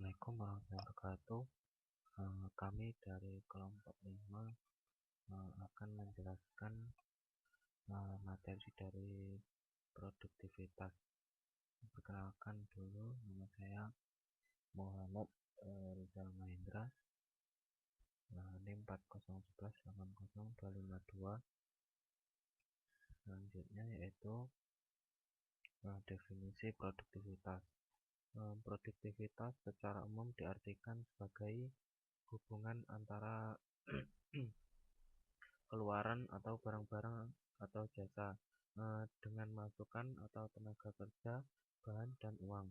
Assalamualaikum warahmatullahi wabarakatuh. Kami dari kelompok 5 akan menjelaskan materi dari produktivitas. Perkenalkan dulu, nama saya Muhammad Rizal Mahendra, NIM 401180252. Selanjutnya yaitu definisi produktivitas. Produktivitas secara umum diartikan sebagai hubungan antara keluaran atau barang-barang atau jasa dengan masukan atau tenaga kerja, bahan, dan uang.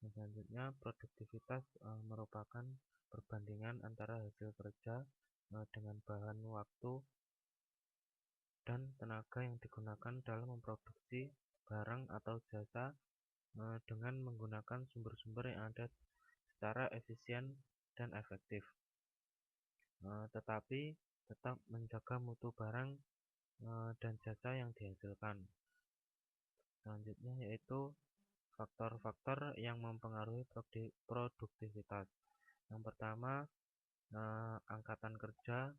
Selanjutnya, produktivitas merupakan perbandingan antara hasil kerja dengan bahan, waktu, dan tenaga yang digunakan dalam memproduksi barang atau jasa dengan menggunakan sumber-sumber yang ada secara efisien dan efektif, tetapi tetap menjaga mutu barang dan jasa yang dihasilkan. Selanjutnya yaitu faktor-faktor yang mempengaruhi produktivitas. Yang pertama, angkatan kerja,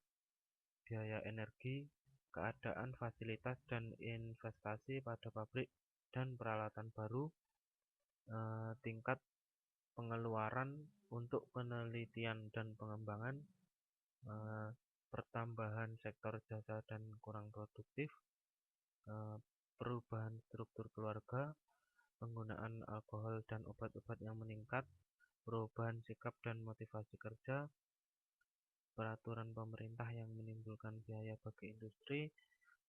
biaya energi, keadaan fasilitas dan investasi pada pabrik dan peralatan baru, tingkat pengeluaran untuk penelitian dan pengembangan, pertambahan sektor jasa dan kurang produktif, perubahan struktur keluarga, penggunaan alkohol dan obat-obat yang meningkat, perubahan sikap dan motivasi kerja, peraturan pemerintah yang menimbulkan biaya bagi industri,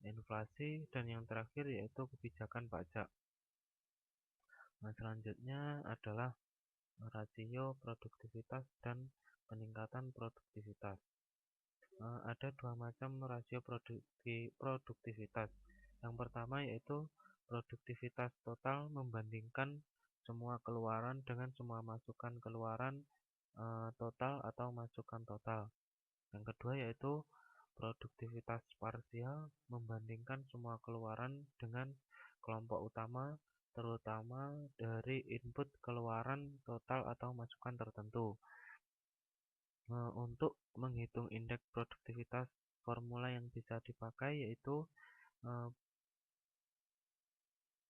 inflasi, dan yang terakhir yaitu kebijakan pajak. Selanjutnya adalah rasio produktivitas dan peningkatan produktivitas. Ada dua macam rasio produktivitas. Yang pertama yaitu produktivitas total membandingkan semua keluaran dengan semua masukan keluaran total atau masukan total. Yang kedua yaitu produktivitas parsial membandingkan semua keluaran dengan kelompok utama, terutama dari input keluaran total atau masukan tertentu. Untuk menghitung indeks produktivitas, formula yang bisa dipakai yaitu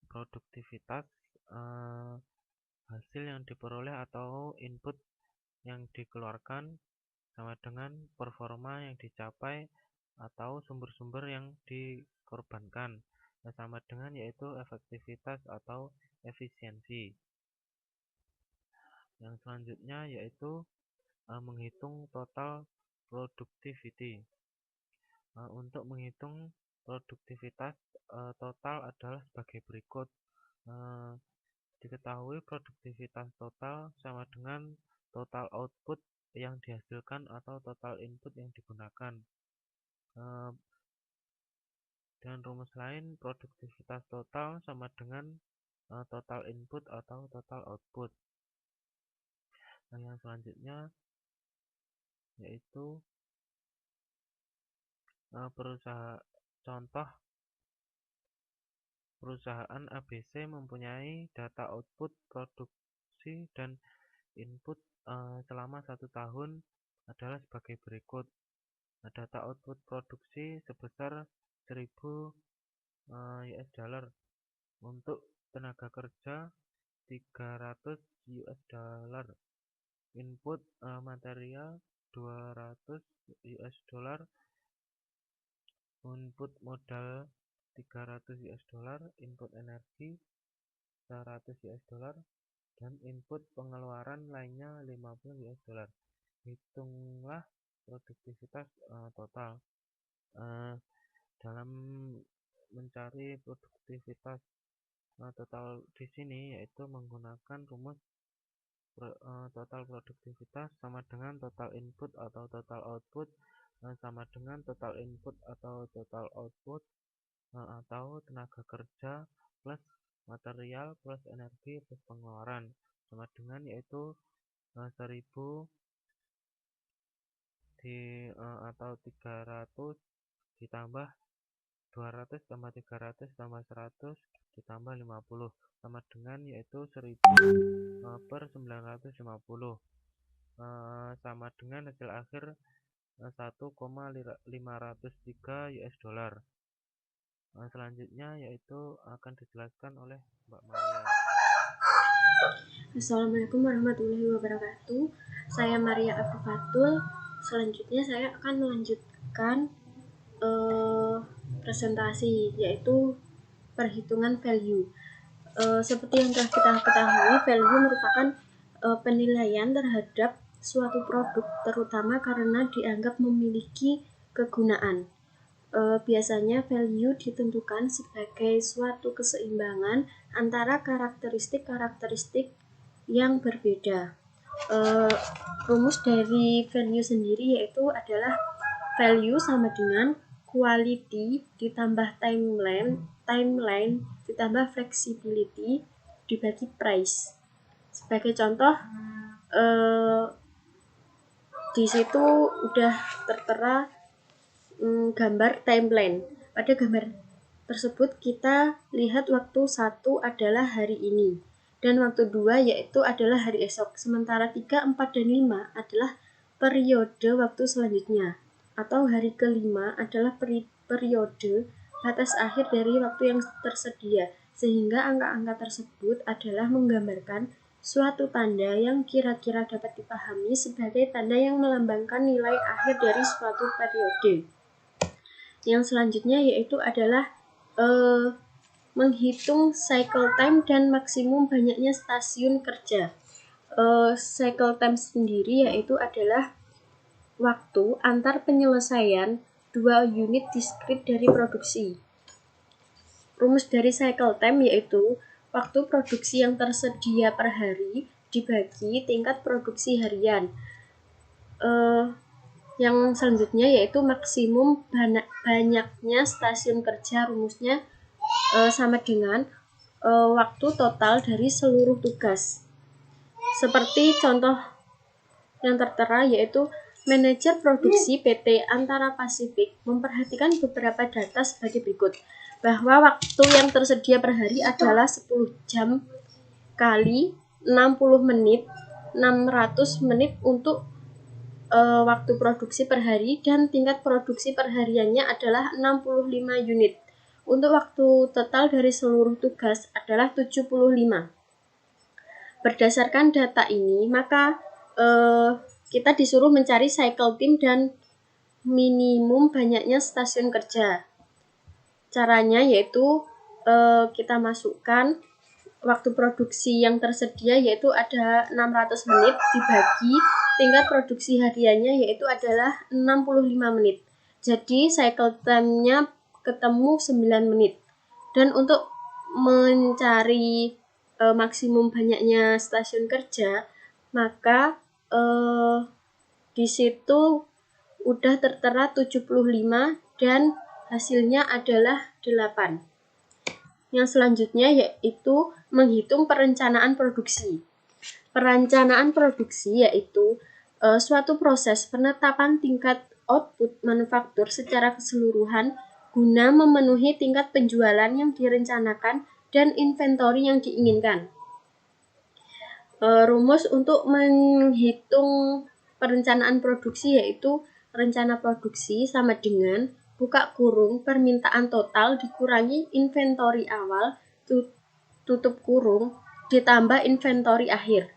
produktivitas hasil yang diperoleh atau input yang dikeluarkan sama dengan performa yang dicapai atau sumber-sumber yang dikorbankan, sama dengan yaitu efektivitas atau efisiensi. Yang selanjutnya yaitu menghitung total productivity. Untuk menghitung produktivitas total adalah sebagai berikut. Diketahui produktivitas total sama dengan total output yang dihasilkan atau total input yang digunakan. Dengan rumus lain, produktivitas total sama dengan total input atau total output. Yang selanjutnya yaitu perusahaan ABC mempunyai data output produksi dan input selama 1 tahun adalah sebagai berikut. Data output produksi sebesar 1000 US dollar, untuk tenaga kerja 300 US dollar, input material 200 US dollar, input modal 300 US dollar, input energi 100 US dollar, dan input pengeluaran lainnya 50 US dollar. Hitunglah produktivitas total. Dalam mencari produktivitas total di sini yaitu menggunakan rumus total produktivitas sama dengan total input atau total output sama dengan total input atau total output atau tenaga kerja plus material plus energi plus pengeluaran sama dengan yaitu 1000 atau 300 ditambah 200 tambah 300 tambah 100 ditambah 50 sama dengan yaitu 1000 per 950 sama dengan hasil akhir 1,503 US dollar. Selanjutnya yaitu akan dijelaskan oleh Mbak Maria. Assalamualaikum warahmatullahi wabarakatuh. Saya Maria Afifatul. Selanjutnya saya akan melanjutkan presentasi, yaitu perhitungan value. Seperti yang telah kita ketahui, value merupakan penilaian terhadap suatu produk, terutama karena dianggap memiliki kegunaan. Biasanya value ditentukan sebagai suatu keseimbangan antara karakteristik-karakteristik yang berbeda. Rumus dari value sendiri yaitu adalah value sama dengan quality ditambah timeline ditambah flexibility dibagi price. Sebagai contoh, di situ udah tertera gambar timeline. Pada gambar tersebut kita lihat waktu 1 adalah hari ini, dan waktu 2 yaitu adalah hari esok, sementara 3, 4, dan 5 adalah periode waktu selanjutnya, atau hari kelima adalah periode batas akhir dari waktu yang tersedia, sehingga angka-angka tersebut adalah menggambarkan suatu tanda yang kira-kira dapat dipahami sebagai tanda yang melambangkan nilai akhir dari suatu periode. Yang selanjutnya yaitu adalah menghitung cycle time dan maksimum banyaknya stasiun kerja. Cycle time sendiri yaitu adalah waktu antar penyelesaian 2 unit diskrit dari produksi. Rumus dari cycle time yaitu waktu produksi yang tersedia per hari dibagi tingkat produksi harian. Yang selanjutnya yaitu maksimum banyaknya stasiun kerja, rumusnya sama dengan waktu total dari seluruh tugas. Seperti contoh yang tertera yaitu manajer produksi PT Antara Pasifik memperhatikan beberapa data sebagai berikut, bahwa waktu yang tersedia per hari adalah 10 jam kali 60 menit, 600 menit untuk waktu produksi per hari, dan tingkat produksi perhariannya adalah 65 unit. Untuk waktu total dari seluruh tugas adalah 75. Berdasarkan data ini, maka kita disuruh mencari cycle time dan minimum banyaknya stasiun kerja. Caranya yaitu kita masukkan waktu produksi yang tersedia yaitu ada 600 menit dibagi tingkat produksi hariannya yaitu adalah 65 menit. Jadi cycle time-nya ketemu 9 menit. Dan untuk mencari maksimum banyaknya stasiun kerja, maka di situ udah tertera 75 dan hasilnya adalah 8. Yang selanjutnya yaitu menghitung perencanaan produksi. Perencanaan produksi yaitu suatu proses penetapan tingkat output manufaktur secara keseluruhan guna memenuhi tingkat penjualan yang direncanakan dan inventory yang diinginkan. Rumus untuk menghitung perencanaan produksi yaitu rencana produksi sama dengan buka kurung permintaan total dikurangi inventory awal tutup kurung ditambah inventory akhir.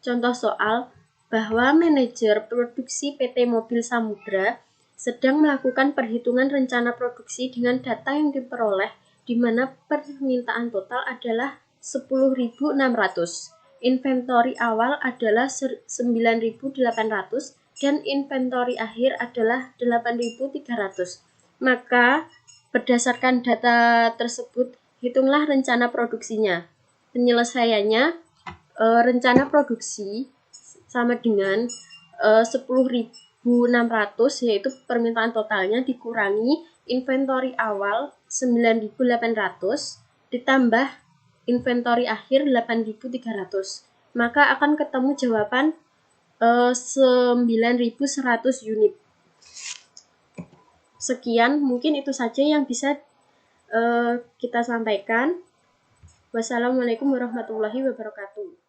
Contoh soal bahwa manajer produksi PT Mobil Samudra sedang melakukan perhitungan rencana produksi dengan data yang diperoleh di mana permintaan total adalah 10.600. Inventory awal adalah 9.800 dan inventory akhir adalah 8.300. Maka berdasarkan data tersebut, hitunglah rencana produksinya. Penyelesaiannya, rencana produksi sama dengan 10.600 yaitu permintaan totalnya dikurangi inventory awal 9.800 ditambah inventory akhir 8.300. Maka akan ketemu jawaban 9.100 unit. Sekian, mungkin itu saja yang bisa kita sampaikan. Wassalamualaikum warahmatullahi wabarakatuh.